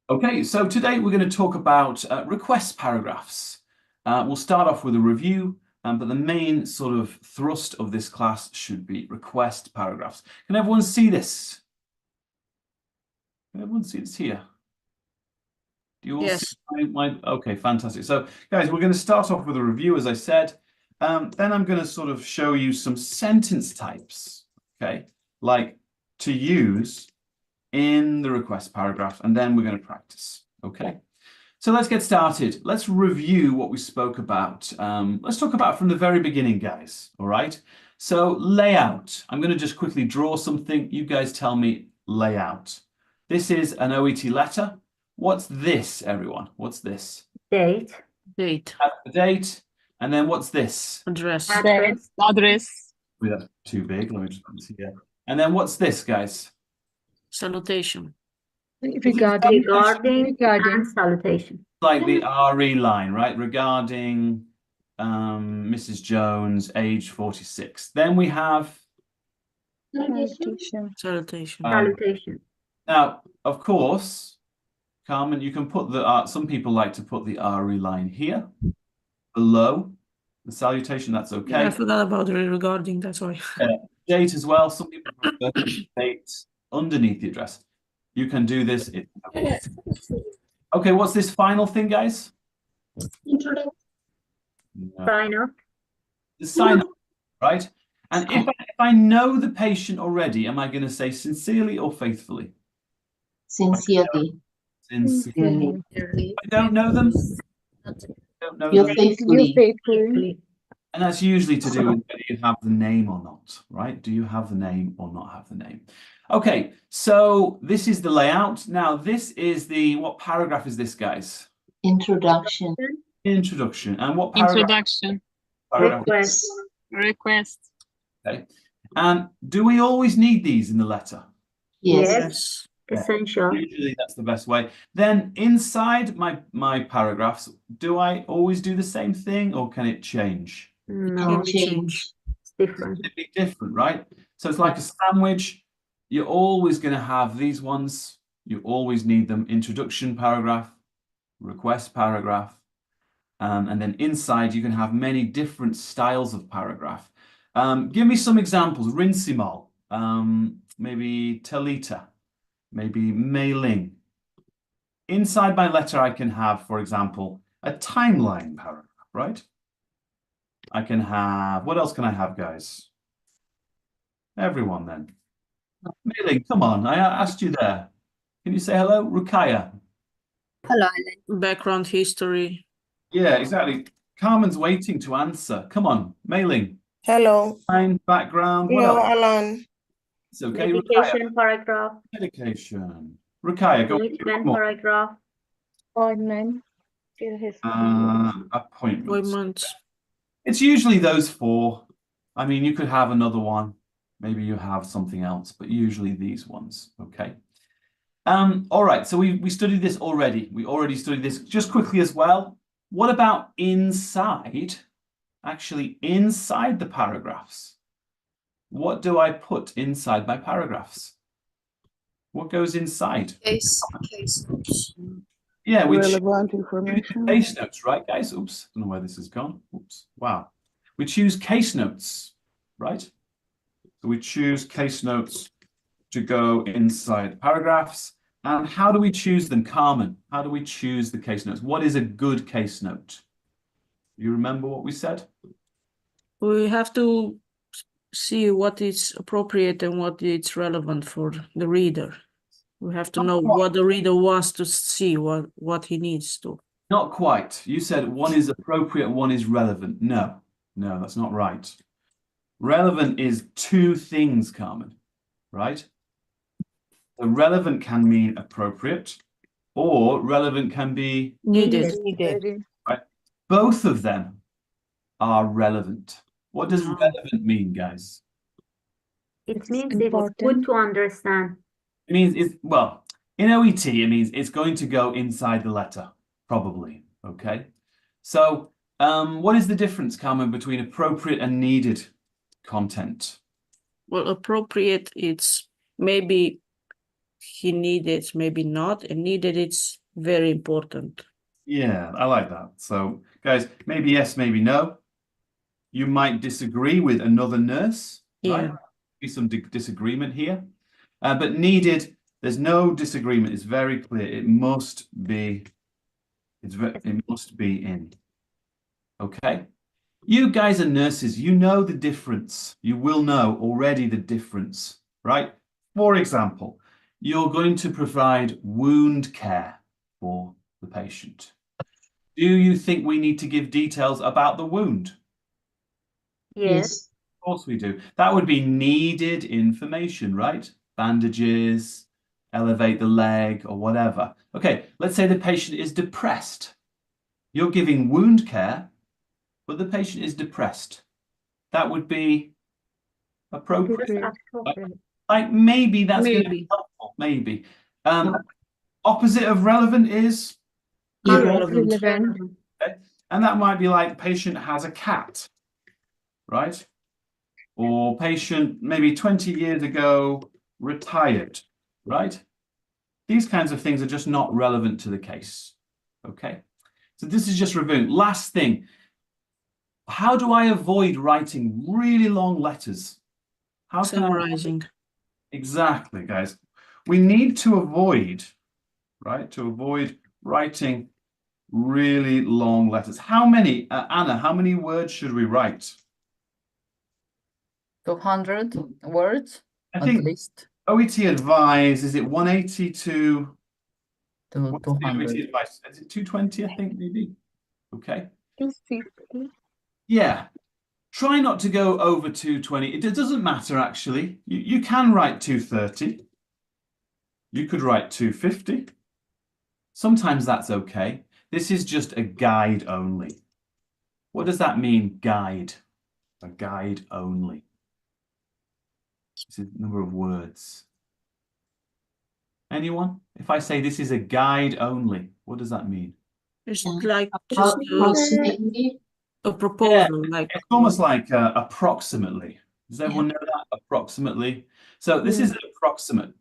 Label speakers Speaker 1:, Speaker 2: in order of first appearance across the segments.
Speaker 1: Okay, so today we're going to talk about request paragraphs. We'll start off with a review, but the main sort of thrust of this class should be request paragraphs. Can everyone see this? Can everyone see this here? Do you all see my... Okay, fantastic. So, guys, we're going to start off with a review, as I said. Then I'm going to sort of show you some sentence types, okay, like to use in the request paragraph, and then we're going to practice, okay? So let's get started. Let's review what we spoke about. Let's talk about from the very beginning, guys, all right? So layout. I'm going to just quickly draw something. You guys tell me layout. This is an OET letter. What's this, everyone? What's this?
Speaker 2: Date.
Speaker 3: Date.
Speaker 1: The date. And then what's this?
Speaker 3: Address.
Speaker 2: Address.
Speaker 3: Address.
Speaker 1: Wait, that's too big. Let me just put this here. And then what's this, guys?
Speaker 3: Salutation.
Speaker 2: Regarding and salutation.
Speaker 1: Like the RE line, right? Regarding Mrs. Jones, age 46. Then we have
Speaker 3: Salutation.
Speaker 2: Salutation.
Speaker 1: Now, of course, Carmen, you can put the some people like to put the RE line here below the salutation. That's okay.
Speaker 3: Yeah, I forgot about the regarding. That's why.
Speaker 1: Date as well. Some people prefer date underneath the address. You can do this. Okay, what's this final thing, guys?
Speaker 2: Introduction. Sign up.
Speaker 1: The sign up, right? And if I know the patient already, am I going to say sincerely or faithfully?
Speaker 4: Sincerely.
Speaker 1: Sincerely. I don't know them.
Speaker 4: You're faithfully.
Speaker 1: And that's usually to do with whether you have the name or not, right? Do you have the name or not have the name? Okay, so this is the layout. Now, this is the, what paragraph is this, guys?
Speaker 4: Introduction.
Speaker 1: Introduction. And what paragraph?
Speaker 3: Introduction.
Speaker 1: Paragraph.
Speaker 3: Request.
Speaker 1: Okay. And do we always need these in the letter?
Speaker 4: Yes.
Speaker 2: Essential.
Speaker 1: Usually that's the best way. Then inside my paragraphs, do I always do the same thing or can it change?
Speaker 2: No,
Speaker 4: Change.
Speaker 2: it's different.
Speaker 1: It'd be different, right? So it's like a sandwich. You're always going to have these ones. You always need them. Introduction paragraph, request paragraph. And then inside you can have many different styles of paragraph. Give me some examples. Rinsimol, maybe Talita, maybe mailing. Inside my letter, I can have, for example, a timeline paragraph, right? I can have, what else can I have, guys? Everyone then. Mailing, come on, I asked you there. Can you say hello? Rukaya.
Speaker 3: Hello, Alain. Background history.
Speaker 1: Yeah, exactly. Carmen's waiting to answer. Come on, mailing.
Speaker 5: Hello.
Speaker 1: Line, background. What
Speaker 5: Hello,
Speaker 1: else?
Speaker 5: Alan.
Speaker 1: It's okay.
Speaker 2: Medication
Speaker 1: Rukaya.
Speaker 2: paragraph.
Speaker 1: Medication. Rukaya, go.
Speaker 2: Treatment paragraph.
Speaker 5: Appointment.
Speaker 1: Appointments.
Speaker 3: Appointments.
Speaker 1: It's usually those four. I mean, you could have another one. Maybe you have something else, but usually these ones. Okay. All right. So we studied this already. We already studied this just quickly as well. What about inside? Actually, inside the paragraphs. What do I put inside my paragraphs? What goes inside?
Speaker 3: Case notes.
Speaker 1: Yeah, we
Speaker 5: Relevant information.
Speaker 1: case notes, right, guys? Oops, I don't know where this has gone. Oops, wow. We choose case notes, right? So we choose case notes to go inside paragraphs. And how do we choose them, Carmen? How do we choose the case notes? What is a good case note? You remember what we said?
Speaker 3: We have to see what is appropriate and what is relevant for the reader. We have to know what the reader wants to see, what he needs to.
Speaker 1: Not quite. You said one is appropriate, one is relevant. No, that's not right. Relevant is two things, Carmen, right? So relevant can mean appropriate, or relevant can be
Speaker 3: Needed.
Speaker 1: right? Both of them are relevant. What does relevant mean, guys?
Speaker 2: It means it's good to understand.
Speaker 1: It means it's, well, in OET, it means it's going to go inside the letter, probably, okay? So what is the difference, Carmen, between appropriate and needed content?
Speaker 3: Well, appropriate, it's maybe he needed, maybe not, and needed it's very important.
Speaker 1: Yeah, I like that. So, guys, maybe yes, maybe no. You might disagree with another nurse, right?
Speaker 3: Yeah.
Speaker 1: Be some disagreement here. But needed, there's no disagreement. It's very clear. It must be, it must be in. Okay? You guys are nurses. You know the difference. You will know already the difference, right? For example, you're going to provide wound care for the patient. Do you think we need to give details about the wound?
Speaker 2: Yes.
Speaker 1: Of course we do. That would be needed information, right? Bandages, elevate the leg or whatever. Okay, let's say the patient is depressed. You're giving wound care, but the patient is depressed. That would be appropriate. Like maybe that's going to be helpful, maybe. Opposite of relevant is
Speaker 3: Irrelevant.
Speaker 1: okay. And that might be like patient has a cat, right? Or patient maybe 20 years ago retired, right? These kinds of things are just not relevant to the case. Okay, so this is just reviewing. Last thing, how do I avoid writing really long letters? How can I?
Speaker 3: Summarizing.
Speaker 1: Exactly, guys. We need to avoid, right? To avoid writing really long letters. How many, Anna, how many words should we write?
Speaker 6: 200 words
Speaker 1: I
Speaker 6: at
Speaker 1: think
Speaker 6: least.
Speaker 1: OET advise, is it 180 to
Speaker 6: To
Speaker 1: what's the
Speaker 6: 200.
Speaker 1: OET advice? Is it 220, I think, maybe? Okay.
Speaker 5: 250.
Speaker 1: Yeah. Try not to go over 220. It doesn't matter, actually. You can write 230. You could write 250. Sometimes that's okay. This is just a guide only. What does that mean, guide? A guide only. This is the number of words. Anyone? If I say this is a guide only, what does that mean?
Speaker 3: It's like just
Speaker 4: Approximately.
Speaker 3: a proposal, like
Speaker 1: It's almost like approximately. Does everyone know that? Approximately. So this is an approximate,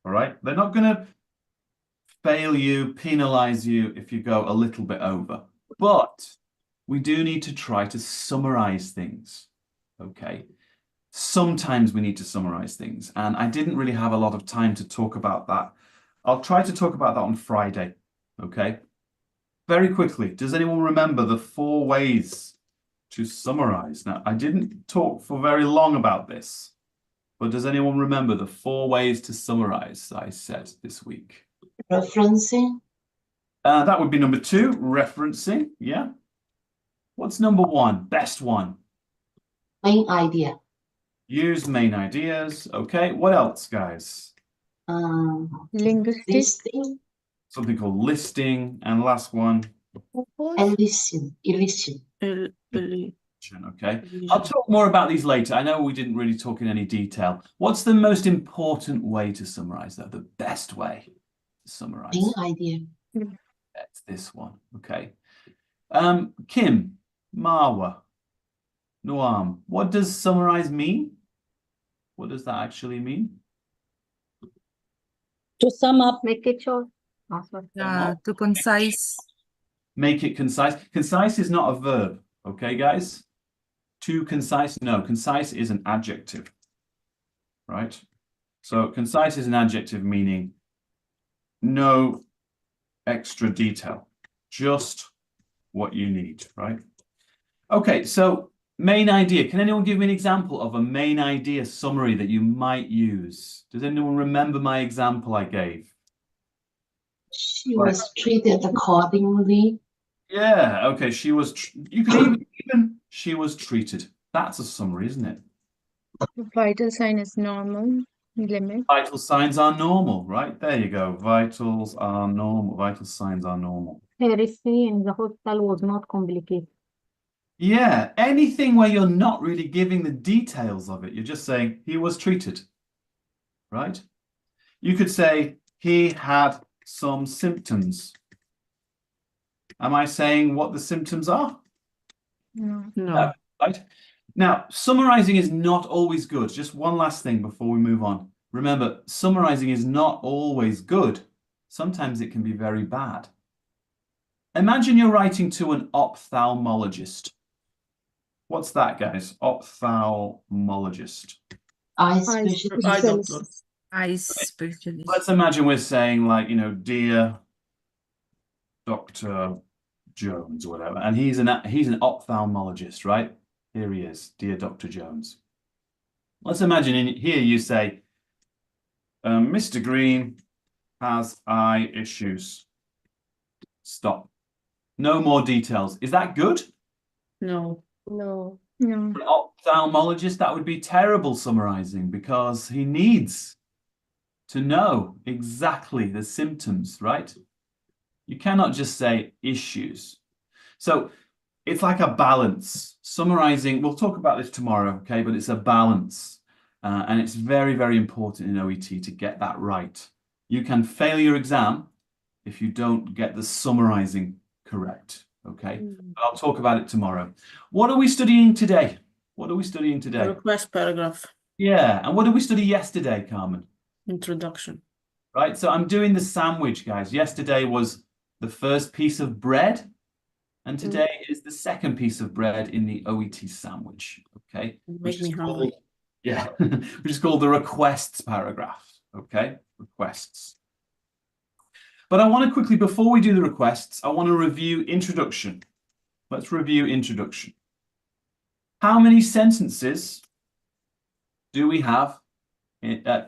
Speaker 1: all right? They're not going to fail you, penalize you if you go a little bit over. But we do need to try to summarize things, okay? Sometimes we need to summarize things, and I didn't really have a lot of time to talk about that. I'll try to talk about that on Friday, okay? Very quickly, does anyone remember the 4 ways to summarize? Now, I didn't talk for very long about this, but does anyone remember the 4 ways to summarize I said this week?
Speaker 4: Referencing.
Speaker 1: That would be number 2, referencing, yeah. What's number 1, best one?
Speaker 4: Main idea.
Speaker 1: Use main ideas, okay. What else, guys?
Speaker 5: Linguistic.
Speaker 4: Listing.
Speaker 1: Something called listing, and last one.
Speaker 4: And listen. Listen.
Speaker 1: Okay, I'll talk more about these later. I know we didn't really talk in any detail. What's the most important way to summarize, though? The best way to summarize?
Speaker 4: Main idea.
Speaker 1: It's this one, okay. Kim, Marwa, Noam, what does summarize mean? What does that actually mean?
Speaker 7: To sum up.
Speaker 2: Make it short.
Speaker 7: To concise.
Speaker 1: Make it concise. Concise is not a verb, okay, guys? Too concise? No, concise is an adjective, right? So concise is an adjective meaning no extra detail, just what you need, right? Okay, so main idea. Can anyone give me an example of a main idea summary that you might use? Does anyone remember my example I gave?
Speaker 4: She was treated accordingly.
Speaker 1: Yeah, okay, she was, you can even, she was treated. That's a summary, isn't it?
Speaker 5: Vital sign is normal. Limit.
Speaker 1: Vital signs are normal, right? There you go. Vitals are normal. Vital signs are normal.
Speaker 2: Heresy in the hospital was not complicated.
Speaker 1: Yeah, anything where you're not really giving the details of it. You're just saying he was treated, right? You could say he had some symptoms. Am I saying what the symptoms are?
Speaker 5: No.
Speaker 1: Right. Now, summarizing is not always good. Just one last thing before we move on. Remember, summarizing is not always good. Sometimes it can be very bad. Imagine you're writing to an ophthalmologist. What's that, guys? Ophthalmologist.
Speaker 4: Eye
Speaker 5: Eye
Speaker 4: specialist.
Speaker 3: Eye doctor.
Speaker 5: specialist.
Speaker 7: Eye specialist.
Speaker 1: Let's imagine we're saying, like, you know, dear Dr. Jones or whatever, and he's an ophthalmologist, right? Here he is, dear Dr. Jones. Let's imagine in here you say, Mr. Green has eye issues. Stop. No more details. Is that good?
Speaker 3: No.
Speaker 2: No.
Speaker 5: No.
Speaker 1: An ophthalmologist, that would be terrible summarizing because he needs to know exactly the symptoms, right? You cannot just say issues. So it's like a balance. Summarizing, we'll talk about this tomorrow, okay? But it's a balance. And it's very, very important in OET to get that right. You can fail your exam if you don't get the summarizing correct, okay? But I'll talk about it tomorrow. What are we studying today? What are we studying today?
Speaker 3: Request paragraph.
Speaker 1: Yeah, and what did we study yesterday, Carmen?
Speaker 3: Introduction.
Speaker 1: Right, so I'm doing the sandwich, guys. Yesterday was the first piece of bread, and today is the second piece of bread in the OET sandwich, okay?
Speaker 3: Make me hungry.
Speaker 1: Yeah, which is called the requests paragraph, okay? Requests. But I want to quickly, before we do the requests, I want to review introduction. Let's review introduction. How many sentences do we have?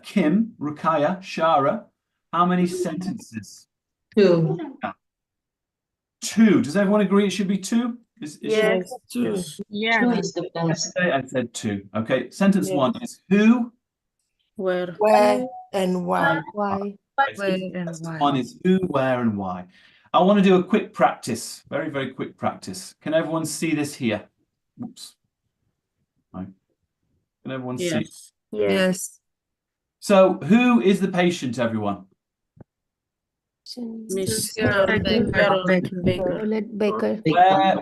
Speaker 1: Kim, Rukaya, Shara, how many sentences?
Speaker 4: 2.
Speaker 1: 2. Does everyone agree it should be 2?
Speaker 2: Yes.
Speaker 3: 2.
Speaker 4: 2
Speaker 7: Yeah.
Speaker 4: is the best.
Speaker 1: Yesterday I said 2. Okay, sentence
Speaker 3: Yes.
Speaker 1: 1 is who?
Speaker 3: Where?
Speaker 8: Where and why?
Speaker 2: Why?
Speaker 7: Where and
Speaker 1: Sentence
Speaker 7: why?
Speaker 1: 1 is who, where, and why. I want to do a quick practice, very, very quick practice. Can everyone see this here? Oops. Right. Can everyone see?
Speaker 3: Yes.
Speaker 2: Yes.
Speaker 7: Yes.
Speaker 1: So who is the patient, everyone?
Speaker 3: Miss
Speaker 7: Carol Baker.
Speaker 3: Carol Baker.
Speaker 2: Let Baker.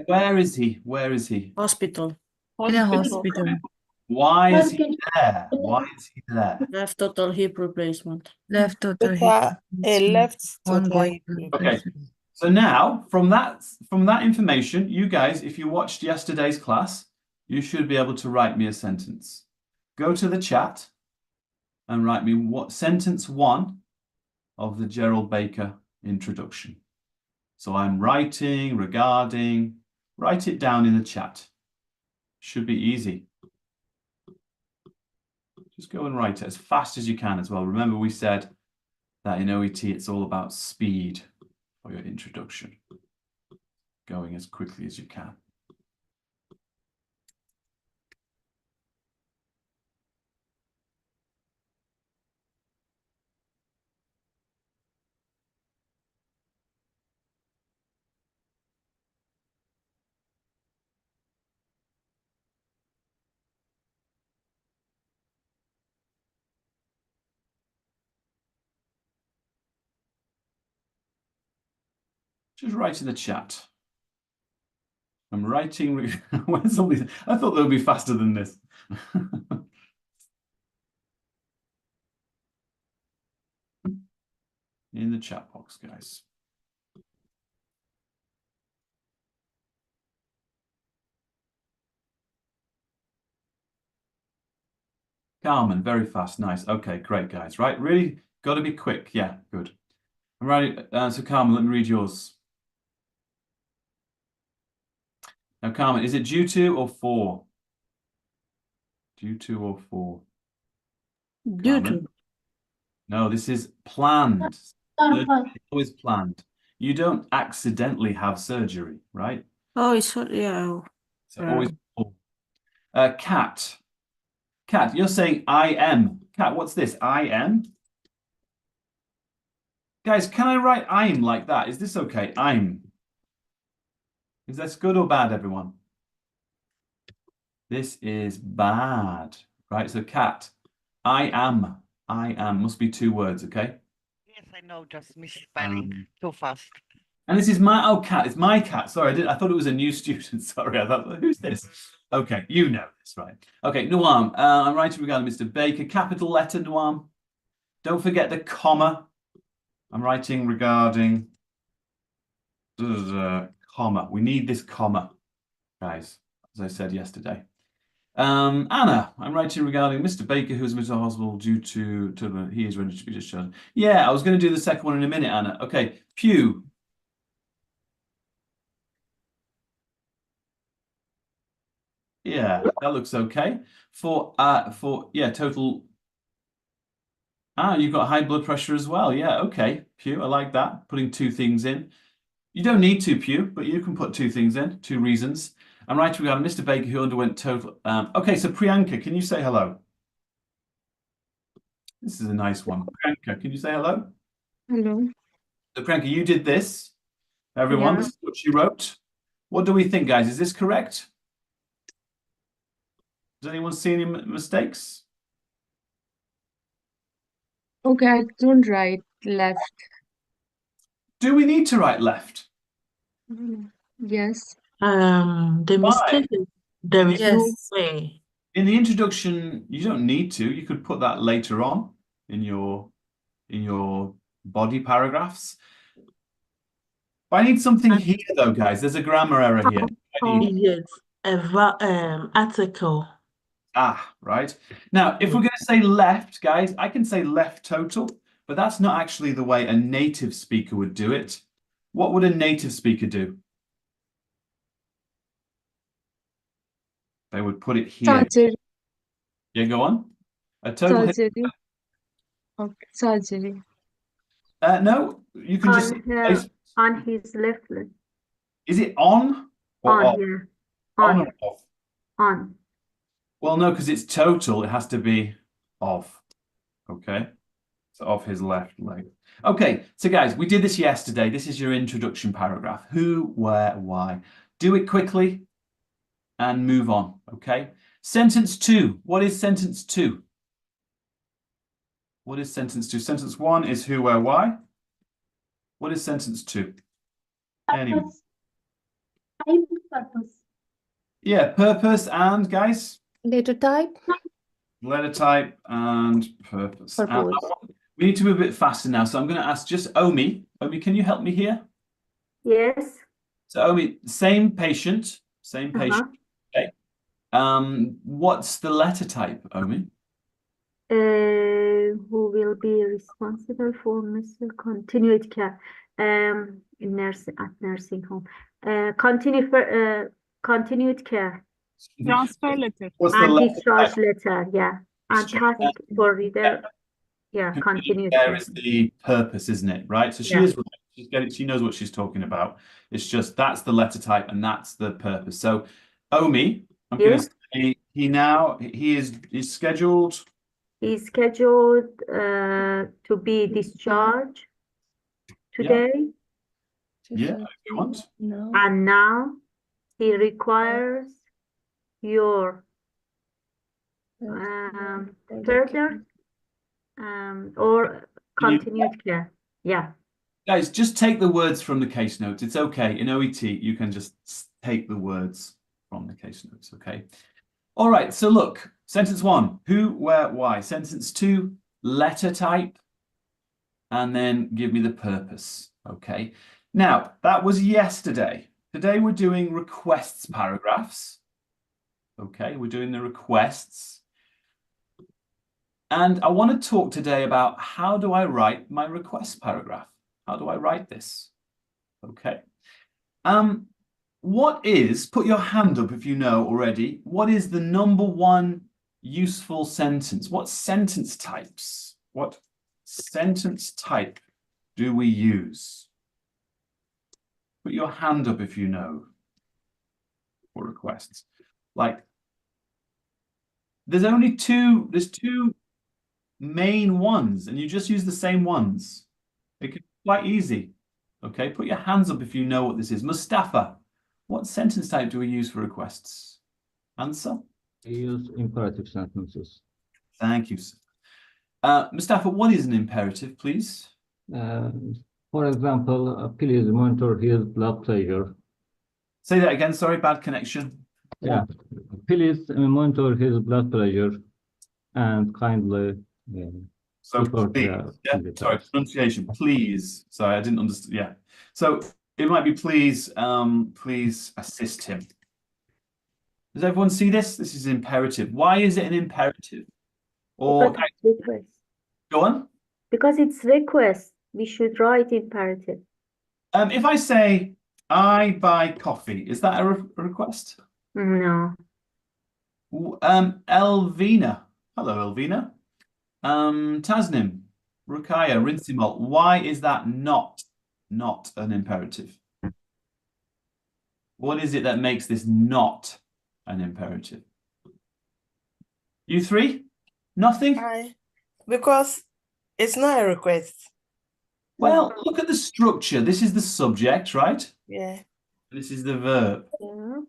Speaker 1: Where is he? Where is he?
Speaker 3: Hospital.
Speaker 7: In a hospital.
Speaker 1: Why is he there? Why is he there?
Speaker 3: Left total hip replacement.
Speaker 7: Left total
Speaker 8: With
Speaker 7: hip
Speaker 8: a left
Speaker 7: ongoing
Speaker 8: total hip.
Speaker 1: Okay. So now, from that information, you guys, if you watched yesterday's class, you should be able to write me a sentence. Go to the chat and write me what sentence 1 of the Gerald Baker introduction. So I'm writing, regarding, write it down in the chat. Should be easy. Just go and write it as fast as you can as well. Remember, we said that in OET, it's all about speed for your introduction. Going as quickly as you can. Just write in the chat. I'm writing. When somebody, I thought they would be faster than this. In the chat box, guys. Carmen, very fast. Nice. Okay, great, guys. Right, really got to be quick. Yeah, good. I'm writing. So, Carmen, let me read yours. Now, Carmen, is it due to or for? Due to or for?
Speaker 3: Due
Speaker 1: Carmen?
Speaker 3: to.
Speaker 1: No, this is planned. Surgery is always planned. You don't accidentally have surgery, right?
Speaker 3: Oh, it's yeah.
Speaker 1: So always for. Cat. Cat, you're saying I am. Cat, what's this? I am? Guys, can I write I'm like that? Is this okay? I'm. Is this good or bad, everyone? This is bad, right? So cat, I am. Must be 2 words, okay?
Speaker 8: Yes, I know, just misspelling too fast.
Speaker 1: And this is cat. It's my cat. Sorry, I thought it was a new student. Sorry, I thought, who's this? Okay, you know this, right? Okay, Noam, I'm writing regarding Mr. Baker. Capital letter, Noam. Don't forget the comma. I'm writing regarding comma. We need this comma, guys, as I said yesterday. Anna, I'm writing regarding Mr. Baker, who was admitted to the hospital due to he is ready to be discharged. Yeah, I was going to do the second one in a minute, Anna. Okay, Pew. Yeah, that looks okay. For yeah, total. Ah, you've got high blood pressure as well. Yeah, okay, Pew. I like that. Putting two things in. You don't need to, Pew, but you can put two things in, two reasons. I'm writing regarding Mr. Baker, who underwent total. Okay, so Priyanka, can you say hello? This is a nice one. Priyanka, can you say hello?
Speaker 5: Hello.
Speaker 1: So Priyanka, you did this. Everyone,
Speaker 5: Yeah.
Speaker 1: this is what she wrote. What do we think, guys? Is this correct? Does anyone see any mistakes?
Speaker 5: Okay, I don't write left.
Speaker 1: Do we need to write left?
Speaker 5: Yes.
Speaker 9: The
Speaker 1: Why?
Speaker 9: mistake is there is no
Speaker 7: Yes.
Speaker 9: way.
Speaker 1: In the introduction, you don't need to. You could put that later on in your body paragraphs. But I need something here, though, guys. There's a grammar error here. I need
Speaker 9: Yes, article.
Speaker 1: right. Now, if we're going to say left, guys, I can say left total, but that's not actually the way a native speaker would do it. What would a native speaker do? They would put it here.
Speaker 5: Surgery.
Speaker 1: Yeah, go on. A total hit.
Speaker 5: Surgery. Okay. Surgery.
Speaker 1: No, you can just
Speaker 2: On his left leg.
Speaker 1: Is it on or off?
Speaker 2: On, yeah.
Speaker 1: On
Speaker 2: On,
Speaker 1: or off?
Speaker 2: on.
Speaker 1: Well, no, because it's total. It has to be off. Okay. So off his left leg. Okay. So guys, we did this yesterday. This is your introduction paragraph. Who, where, why. Do it quickly and move on. Okay. Sentence 2. What is sentence 2? What is sentence 2? Sentence 1 is who, where, why. What is sentence 2? Anyway.
Speaker 10: Purpose.
Speaker 1: Yeah, purpose and, guys?
Speaker 10: Letter type.
Speaker 1: Letter type and purpose.
Speaker 10: Purpose.
Speaker 1: We need to move a bit faster now. So I'm going to ask just Omi. Omi, can you help me here?
Speaker 2: Yes.
Speaker 1: So Omi, same patient. Okay. What's the letter type, Omi?
Speaker 2: Who will be responsible for Mr. Continued care in nursing home. Continued care.
Speaker 10: Transfer letter.
Speaker 1: What's the
Speaker 2: And
Speaker 1: letter
Speaker 2: discharge
Speaker 1: type?
Speaker 2: letter, yeah. And
Speaker 1: Discharge
Speaker 2: task for reader, yeah, continued
Speaker 1: There
Speaker 2: care.
Speaker 1: is the purpose, isn't it? Right. So she
Speaker 2: Yeah.
Speaker 1: is right. She's getting, she knows what she's talking about. It's just that's the letter type and that's the purpose. So Omi, I'm going to say he's scheduled.
Speaker 2: He's scheduled to be discharged today,
Speaker 1: Yeah, if you want.
Speaker 10: No.
Speaker 2: and now he requires your further or continued care. Yeah.
Speaker 1: Guys, just take the words from the case notes. It's okay. In OET, you can just take the words from the case notes, okay? All right, so look, sentence 1, who, where, why. Sentence 2, letter type, and then give me the purpose, okay? Now, that was yesterday. Today we're doing requests paragraphs, okay? We're doing the requests. And I want to talk today about how do I write my request paragraph? How do I write this? Okay. What is, put your hand up if you know already, what is the number one useful sentence? What sentence types? What sentence type do we use? Put your hand up if you know for requests. Like, there's two main ones, and you just use the same ones. It could be quite easy. Okay, put your hands up if you know what this is. Mustafa, what sentence type do we use for requests? Answer.
Speaker 11: We use imperative sentences.
Speaker 1: Thank you, sir. Mustafa, what is an imperative, please?
Speaker 11: For example, please monitor his blood pressure.
Speaker 1: Say that again, sorry, bad connection.
Speaker 11: Yeah, please monitor his blood pressure and kindly
Speaker 1: So
Speaker 11: Before
Speaker 1: please,
Speaker 11: the
Speaker 1: yeah, sorry,
Speaker 11: visitors.
Speaker 1: pronunciation, please. Sorry, I didn't understand. Yeah. So it might be please, please assist him. Does everyone see this? This is imperative. Why is it an imperative? Or
Speaker 2: Because it's request.
Speaker 1: go on.
Speaker 2: Because it's request. We should write imperative.
Speaker 1: If I say I buy coffee, is that a request?
Speaker 2: No.
Speaker 1: Elvina. Hello, Elvina. Tasnim, Rukaya, Rinsimol. Why is that not an imperative? What is it that makes this not an imperative? You three? Nothing?
Speaker 8: Hi. Because it's not a request.
Speaker 1: Well, look at the structure. This is the subject, right?
Speaker 8: Yeah.
Speaker 1: This is the verb.
Speaker 2: Yeah.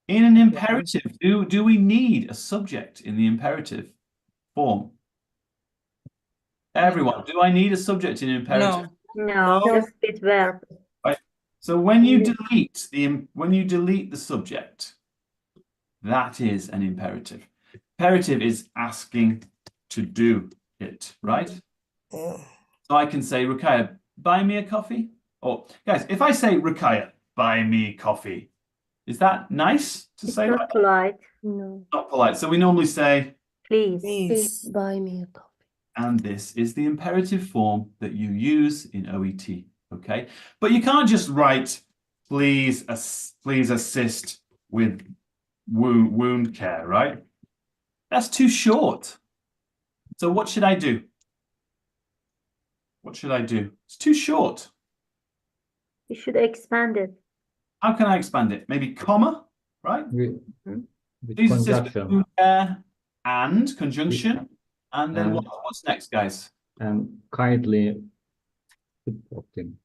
Speaker 1: In an imperative, do we need a subject in the imperative form? Everyone, do I need a subject in an imperative?
Speaker 2: No,
Speaker 8: No.
Speaker 2: just with verb.
Speaker 1: Right. So when you delete the subject, that is an imperative. Imperative is asking to do it, right?
Speaker 8: Yeah.
Speaker 1: So I can say, Rukaya, buy me a coffee. Or guys, if I say, Rukaya, buy me coffee, is that nice to
Speaker 2: It's
Speaker 1: say?
Speaker 2: not
Speaker 1: Like that?
Speaker 2: polite. No.
Speaker 1: Not polite. So we normally say,
Speaker 2: Please.
Speaker 8: Please.
Speaker 10: buy me a coffee.
Speaker 1: and this is the imperative form that you use in OET, okay? But you can't just write, please assist with wound care, right? That's too short. So what should I do? What should I do? It's too short.
Speaker 2: You should expand it.
Speaker 1: How can I expand it? Maybe comma, right?
Speaker 11: With
Speaker 1: Please assist with
Speaker 11: conjunction
Speaker 1: wound care and conjunction. And then what's next, guys?
Speaker 11: and kindly supporting.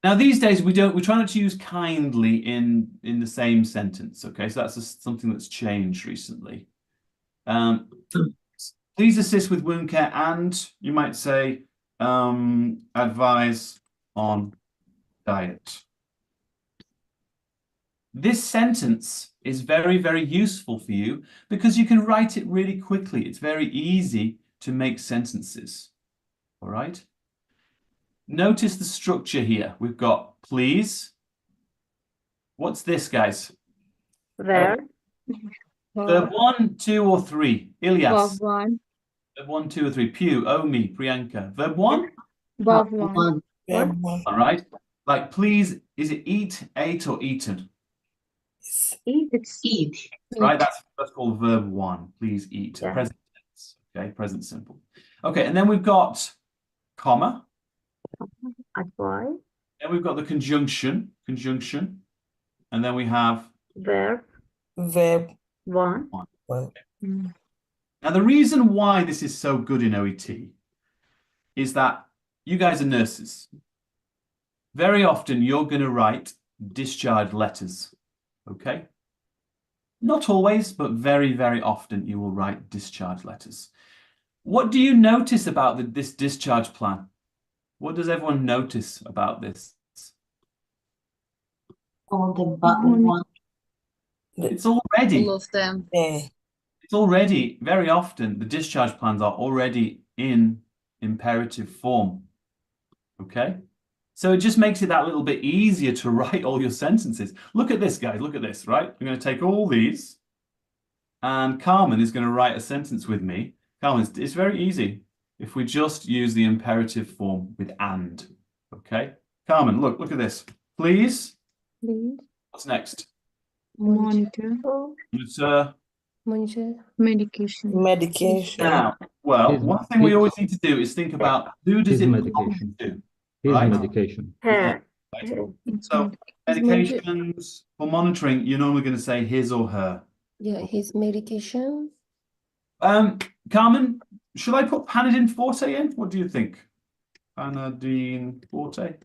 Speaker 1: Now, these days we try not to use kindly in the same sentence. Okay, so that's something that's changed recently. Please assist with wound care, and you might say advise on diet. This sentence is very, very useful for you because you can write it really quickly. It's very easy to make sentences. All right. Notice the structure here. We've got please. What's this, guys?
Speaker 2: Verb.
Speaker 1: Verb 1, 2, or 3. Ilyas.
Speaker 5: Verb 1.
Speaker 1: Verb 1, 2, or 3. Pew, Omi, Priyanka. Verb 1?
Speaker 5: Verb 1.
Speaker 1: All right. Like please, is it eat, ate, or eaten?
Speaker 2: Eat.
Speaker 4: It's eat.
Speaker 1: Right, that's called verb 1. Please eat.
Speaker 2: Yeah.
Speaker 1: Present tense. Okay, present simple. Okay, and then we've got comma.
Speaker 2: Advise.
Speaker 1: Then we've got the conjunction. And then we have
Speaker 2: Verb.
Speaker 8: Verb
Speaker 2: 1.
Speaker 8: 1.
Speaker 1: now the reason why this is so good in OET is that you guys are nurses. Very often you're going to write discharge letters. Okay? Not always, but very, very often you will write discharge letters. What do you notice about this discharge plan? What does everyone notice about this?
Speaker 4: All the one.
Speaker 1: It's already,
Speaker 5: All of them.
Speaker 8: Yeah.
Speaker 1: it's already, very often, the discharge plans are already in imperative form. Okay? So it just makes it that little bit easier to write all your sentences. Look at this, guys. Look at this, right? I'm going to take all these, and Carmen is going to write a sentence with me. Carmen, it's very easy if we just use the imperative form with and. Okay? Carmen, look at this. Please.
Speaker 10: Please.
Speaker 1: What's next?
Speaker 5: Monitor.
Speaker 10: Monitor.
Speaker 5: Medication.
Speaker 8: Medication.
Speaker 1: Now, well,
Speaker 11: His-
Speaker 1: one thing we
Speaker 11: his-
Speaker 1: always need to do is think about who does
Speaker 11: his
Speaker 1: it
Speaker 11: medication.
Speaker 1: belong to?
Speaker 11: His
Speaker 1: Right.
Speaker 11: medication.
Speaker 2: Her.
Speaker 1: Right.
Speaker 2: Her.
Speaker 1: So medications for monitoring, you're normally going to say his or her.
Speaker 10: Yeah, his medication.
Speaker 1: Carmen, should I put Panadine Forte in? What do you think? Panadine Forte.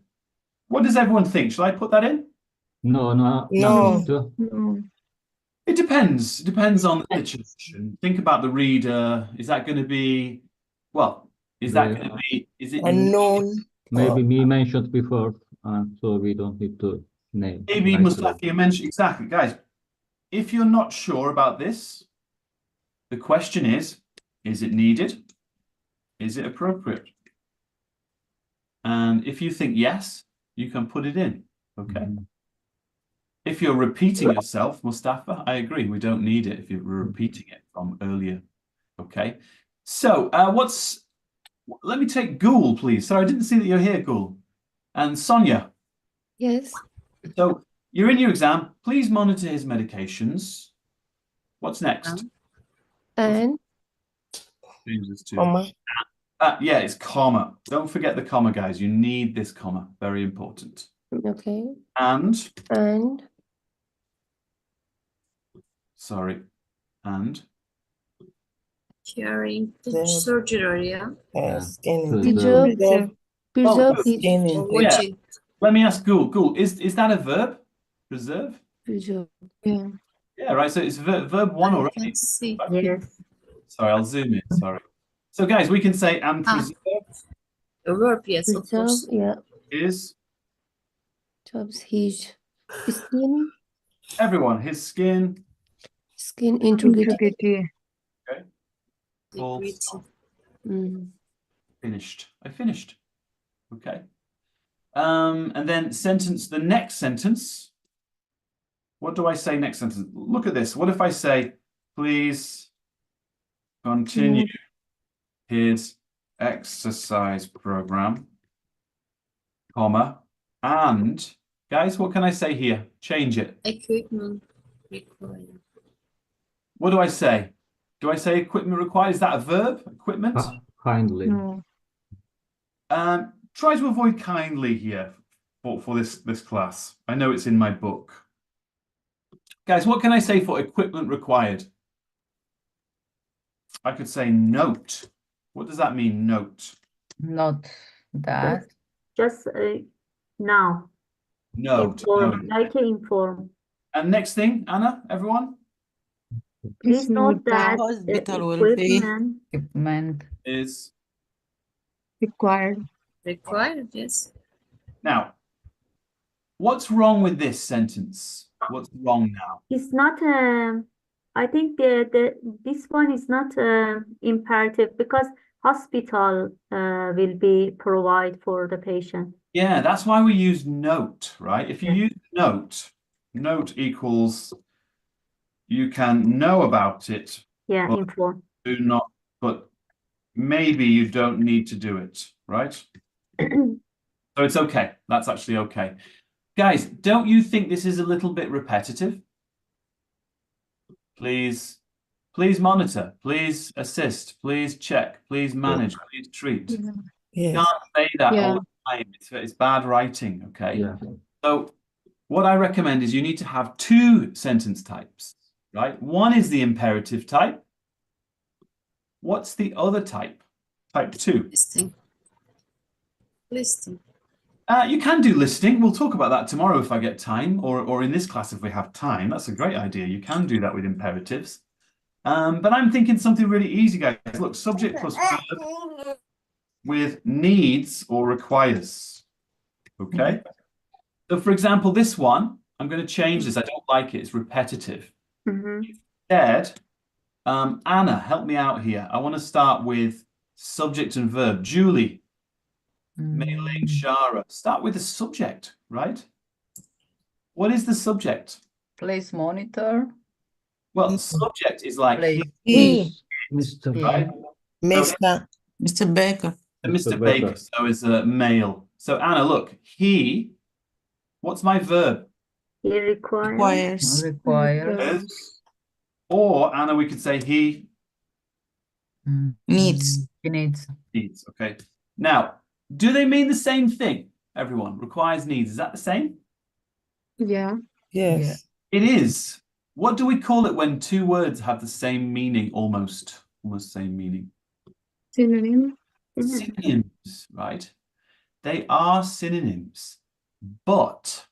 Speaker 1: What does everyone think? Should I put that in?
Speaker 11: No.
Speaker 8: No.
Speaker 5: No.
Speaker 1: It depends. It depends on the situation. Think about the reader. Is that going to be, well, is that going to be, is it
Speaker 8: Unknown.
Speaker 11: Maybe me mentioned before, so we don't need to name.
Speaker 1: maybe
Speaker 11: Right.
Speaker 1: Mustafa mentioned, exactly, guys. If you're not sure about this, the question is it needed? Is it appropriate? And if you think yes, you can put it in. Okay. If you're repeating yourself, Mustafa, I agree. We don't need it if you're repeating it from earlier. Okay. So let me take Ghoul, please. Sorry, I didn't see that you're here, Ghoul. And Sonia.
Speaker 10: Yes.
Speaker 1: So you're in your exam. Please monitor his medications. What's next?
Speaker 10: And
Speaker 1: Change this to-
Speaker 8: Comma.
Speaker 1: yeah, it's comma. Don't forget the comma, guys. You need this comma. Very important.
Speaker 10: okay.
Speaker 1: And, sorry, and
Speaker 6: Caring
Speaker 8: Yeah.
Speaker 6: surgery, yeah.
Speaker 8: Scanning.
Speaker 11: Preserve.
Speaker 10: preserve
Speaker 1: Oh,
Speaker 10: his
Speaker 8: Scanning.
Speaker 1: Yeah.
Speaker 6: Watching.
Speaker 1: let me ask Ghoul. Ghoul, is that a verb? Preserve?
Speaker 10: preserve.
Speaker 5: Yeah.
Speaker 1: Yeah, right. So it's verb one
Speaker 6: I
Speaker 1: already.
Speaker 6: can see.
Speaker 2: Yes.
Speaker 1: Sorry, I'll zoom in. Sorry. So, guys, we can say and preserve
Speaker 6: A verb, yes, of
Speaker 10: Preserve,
Speaker 6: course.
Speaker 10: yeah.
Speaker 1: is
Speaker 10: Preserves his skin,
Speaker 1: everyone. His skin.
Speaker 10: integrity.
Speaker 5: Integrity.
Speaker 1: Okay. Full
Speaker 6: Integrity.
Speaker 1: stop.
Speaker 10: Mm.
Speaker 1: I finished. Okay. And then the next sentence. What do I say next sentence? Look at this. What if I say, please continue his exercise program, comma, and guys, what can I say here? Change it.
Speaker 6: Equipment required.
Speaker 1: What do I say? Do I say equipment required? Is that a verb? Equipment?
Speaker 11: Kindly.
Speaker 5: No.
Speaker 1: Try to avoid kindly here for this class. I know it's in my book. Guys, what can I say for equipment required? I could say note. What does that mean, note?
Speaker 6: Not that.
Speaker 2: Just now.
Speaker 1: Note.
Speaker 2: Inform,
Speaker 1: note.
Speaker 2: like inform.
Speaker 1: And next thing, Anna, everyone,
Speaker 2: Please note that
Speaker 7: Hospital will be
Speaker 2: equipment
Speaker 1: is
Speaker 5: Required.
Speaker 6: Required, yes.
Speaker 1: now. What's wrong with this sentence? What's wrong now?
Speaker 2: is not I think this one is not imperative because hospital will be provide for the patient.
Speaker 1: Yeah, that's why we use note, right? If you use note equals you can know about it,
Speaker 2: Yeah,
Speaker 1: but
Speaker 2: inform.
Speaker 1: do not, but maybe you don't need to do it, right? So it's okay. That's actually okay. Guys, don't you think this is a little bit repetitive? Please monitor, please assist, please check, please manage, please treat.
Speaker 5: Yeah.
Speaker 1: You
Speaker 8: Yes.
Speaker 1: can't say that
Speaker 5: Yeah.
Speaker 1: all the time. It's bad writing, okay?
Speaker 11: Yeah.
Speaker 1: So what I recommend is you need to have two sentence types, right? One is the imperative type. What's the other type? Type 2.
Speaker 6: Listing. Listing.
Speaker 1: You can do listing. We'll talk about that tomorrow if I get time, or in this class if we have time. That's a great idea. You can do that with imperatives. But I'm thinking something really easy, guys. Look, subject plus verb with needs or requires. Okay? So for example, this one, I'm going to change this. I don't like it. It's repetitive. Instead, Anna, help me out here. I want to start with subject and verb. Julie, Mei Ling, Shara. Start with the subject, right? What is the subject?
Speaker 6: Place monitor.
Speaker 1: Well, subject is like
Speaker 6: Place.
Speaker 1: he,
Speaker 11: Mr.
Speaker 1: right?
Speaker 8: Mr.
Speaker 7: Mr. Baker.
Speaker 1: Mr. Baker, so is a male. So Anna, look, he, what's my verb?
Speaker 2: He requires.
Speaker 7: Requires.
Speaker 6: Requires.
Speaker 1: Or Anna, we could say he
Speaker 7: Needs.
Speaker 6: He needs.
Speaker 1: needs. Okay. Now, do they mean the same thing? Everyone, requires, needs. Is that the same?
Speaker 5: Yeah.
Speaker 8: Yes.
Speaker 1: It is. What do we call it when two words have the same meaning, almost same meaning?
Speaker 5: Synonym.
Speaker 1: Synonyms, right? They are synonyms, but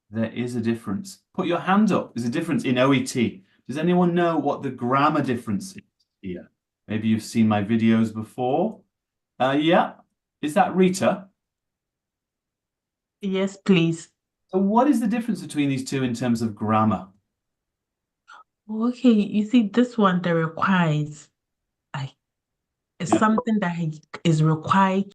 Speaker 1: there is a difference. Put your hand up. There's a difference in OET. Does anyone know what the grammar difference is here? Maybe you've seen my videos before. Yeah. Is that Rita?
Speaker 9: Yes, please.
Speaker 1: So what is the difference between these two in terms of grammar?
Speaker 9: Okay, you see this one that requires It's
Speaker 1: Yeah.
Speaker 9: something that is required